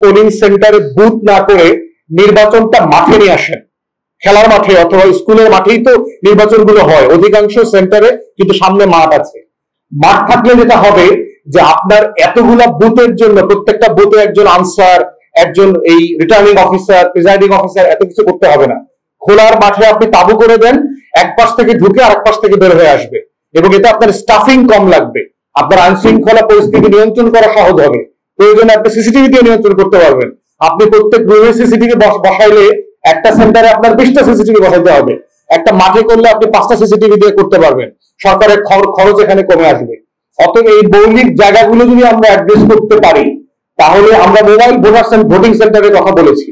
Polling সেন্টারে booth না করে নির্বাচনটা মাঠে নিয়ে আসেন। খেলার মাঠে অথবা স্কুলের মাঠেই তো নির্বাচনগুলো হয়, অধিকাংশ সেন্টারে কিন্তু সামনে মাঠ আছে। মাঠ থাকলে যেটা হবে যে আপনার এতগুলা বুথের জন্য প্রত্যেকটা বুথে একজন আনসার, একজন এই রিটার্নিং অফিসার, প্রিজাইডিং অফিসার, এত কিছু করতে হবে না। খোলার মাঠে আপনি তাবু করে দেন, এক পাশ থেকে ঢুকে আরেক পাশ থেকে বের হয়ে আসবে, এবং এটা আপনার স্টাফিং কম লাগবে, আপনার আইন শৃঙ্খলা পরিস্থিতি নিয়ন্ত্রণ করা সহজ হবে। প্রয়োজনে আপনি সিসিটিভি দিয়ে নিয়ন্ত্রণ করতে পারবেন। আপনি প্রত্যেক রুমে সিসিটিভি বসাইলে একটা সেন্টারে আপনার 20টা সিসিটিভি বসাইতে হবে, একটা মাঠে করলে আপনি 5টা সিসিটিভি দিয়ে করতে পারবেন। সরকারের খরচ এখানে কমে আসবে। অতএব এই মৌলিক জায়গাগুলো যদি আমরা অ্যাড্রেস করতে পারি, তাহলে আমরা মোবাইল ভোটিং সেন্টারের কথা বলেছি,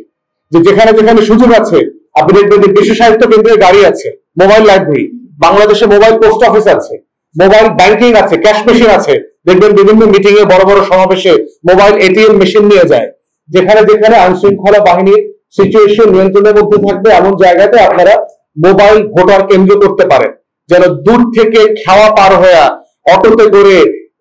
যে যেখানে যেখানে সুযোগ আছে আপনি দেখবেন যে বিশ্ব সাহিত্য কেন্দ্রের গাড়ি আছে, মোবাইল লাইব্রেরি, বাংলাদেশে মোবাইল পোস্ট অফিস আছে, মোবাইল ব্যাংকিং আছে, ক্যাশ মেশিন আছে। দেখবেন বিভিন্ন মিটিং এ বড় বড় সমাবেশে মোবাইল এটিএম মেশিন নিয়ে যায়। যেখানে যেখানে আইন শৃঙ্খলা বাহিনীর সিচুয়েশন নিয়ন্ত্রণের মধ্যে থাকবে এমন জায়গাতে আপনারা মোবাইল ভোটার কেন্দ্র করতে পারেন, যেন দূর থেকে খাওয়া পার হয়ে অটোতে করে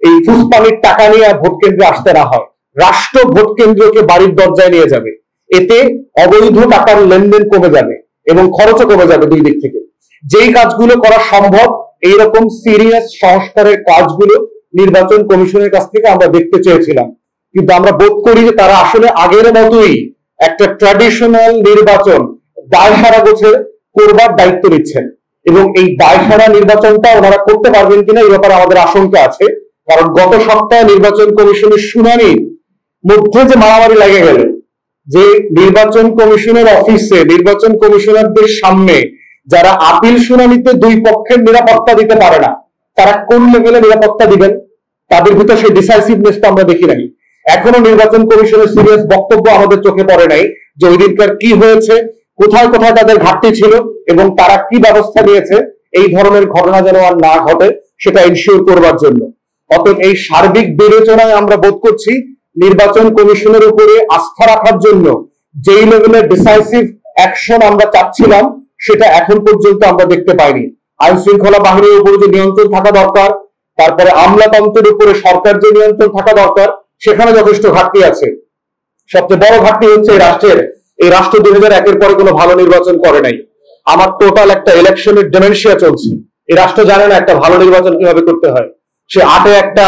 এই ফুসপানির টাকা নিয়ে ভোট কেন্দ্রে আসতে না হয়। রাষ্ট্র ভোট কেন্দ্রকে বাড়ির দরজায় নিয়ে যাবে। এতে অবৈধ টাকার লেনদেন কমে যাবে এবং খরচও কমে যাবে দুই দিক থেকে। যেই কাজগুলো করা সম্ভব, এইরকম সিরিয়াস সংস্কারের কাজগুলো নির্বাচন কমিশনের কাছ থেকে আমরা দেখতে চেয়েছিলাম, কিন্তু আমরা বোধ করি যে তারা আসলে আগের মতোই একটা ট্র্যাডিশনাল নির্বাচন দায়সারা গোছে করবার দায়িত্ব নিচ্ছেন, এবং এই দায়সারা নির্বাচনটা ওনারা করতে পারবেন কিনা এই ব্যাপারে আমাদের আশঙ্কা আছে। কারণ গত সপ্তাহে নির্বাচন কমিশনের শুনানির মধ্যে যে মারামারি লেগে গেল, যে নির্বাচন কমিশনের অফিসে নির্বাচন কমিশনারদের সামনে যারা আপিল শুনানিতে দুই পক্ষের নিরাপত্তা দিতে পারে না, তারা কোন লেভেলে নিরাপত্তা দিবেন? তাদের ভিতর সেই ডিসাইসিভনেস তো আমরা দেখি নাই। এখনো নির্বাচন কমিশনের সিরিয়াস বক্তব্য আমাদের চোখে পড়ে নাই যে ওই দিনকার কি হয়েছে, কোথায় কোথায় তাদের ঘাটতি ছিল এবং তারা কি ব্যবস্থা নিয়েছে এই ধরনের ঘটনা যেন আর না ঘটে সেটা ইনশিওর করবার জন্য। অতএব এই সার্বিক বিবেচনায় আমরা বোধ করছি নির্বাচন কমিশনের উপরে আস্থা রাখার জন্য যেই লেভেলের ডিসাইসিভ অ্যাকশন আমরা চাচ্ছিলাম সেটা এখন পর্যন্ত আমরা দেখতে পাইনি। আইন শৃঙ্খলা বাহিনীর উপরে যে নিয়ন্ত্রণ থাকা দরকার, তারপরে আমলাতন্ত্রের উপরে সরকার যে নিয়ন্ত্রণ থাকা দরকার, সেখানে যথেষ্ট ঘাটতি আছে। সবচেয়ে বড় ঘাটতি হচ্ছে এই রাষ্ট্র 2001-এর পরে কোনো ভালো নির্বাচন করে নাই। আমার টোটাল একটা ইলেকশনের ডেমেনশিয়া চলছে। এই রাষ্ট্র জানে না একটা ভালো নির্বাচন কিভাবে করতে হয়। সে 8-এ একটা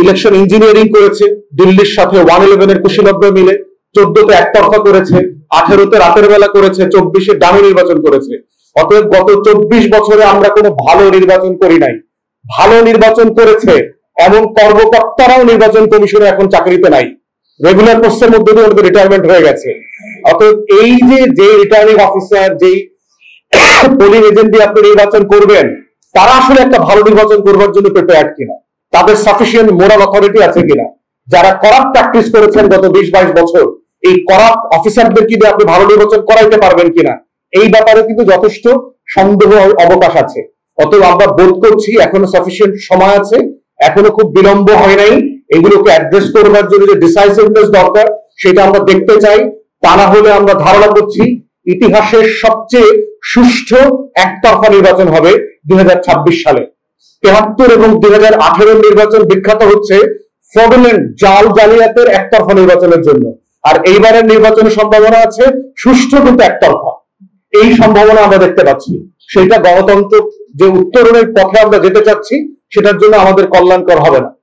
ইলেকশন ইঞ্জিনিয়ারিং করেছে দিল্লির সাথে 111-এর কুশীলব্ধ মিলে, 14-তে একতরফা করেছে, 18-তে রাতের বেলা করেছে, 24-এ ডামি নির্বাচন করেছে। অতএব গত 24 বছরে আমরা কোনো ভালো নির্বাচন করি নাই। ভালো নির্বাচন করেছে এমন কর্মকর্তারাও নির্বাচন কমিশনে এখন চাকরিতে নাই, রেগুলার পোস্টের মধ্যে দিয়ে ওদের রিটায়ারমেন্ট হয়ে গেছে। অতএব এই যে রিটার্নিং অফিসার, যেই পোলিং এজেন্ট দিয়ে আপনি নির্বাচন করবেন, তারা আসলে একটা ভালো নির্বাচন করবার জন্য প্রিপেয়ার্ড কিনা, তাদের সাফিসিয়েন্ট মোরাল অথরিটি আছে কিনা, যারা করাপ্ট প্র্যাকটিস করেছেন গত 20-22 বছর, এই করাপ্ট অফিসারদের কি দিয়ে আপনি ভালো নির্বাচন করাইতে পারবেন কিনা, এই ব্যাপারে কিন্তু যথেষ্ট সন্দেহ অবকাশ আছে। অতএব আমরা বোধ করছি এখনো সাফিসিয়েন্ট সময় আছে, এখনো খুব বিলম্ব হয় নাই। এগুলোকে অ্যাড্রেস করবার জন্য যে ডিসাইসিভনেস দরকার সেটা আমরা দেখতে চাই। তা না হলে আমরা ধারণা করছি ইতিহাসের সবচেয়ে সুষ্ঠু একতরফা নির্বাচন হবে 2026 সালে। 73 এবং 2018-এর নির্বাচন বিখ্যাত হচ্ছে ফ্রডুলেন্ট জাল জালিয়াতের একতরফা নির্বাচনের জন্য, আর এইবারের নির্বাচনের সম্ভাবনা আছে সুষ্ঠু কিন্তু একতরফা। এই সম্ভাবনা আমরা দেখতে পাচ্ছি। সেটা গণতন্ত্র যে উত্তরণের পথে আমরা যেতে চাচ্ছি সেটার জন্য আমাদের কল্যাণকর হবে না।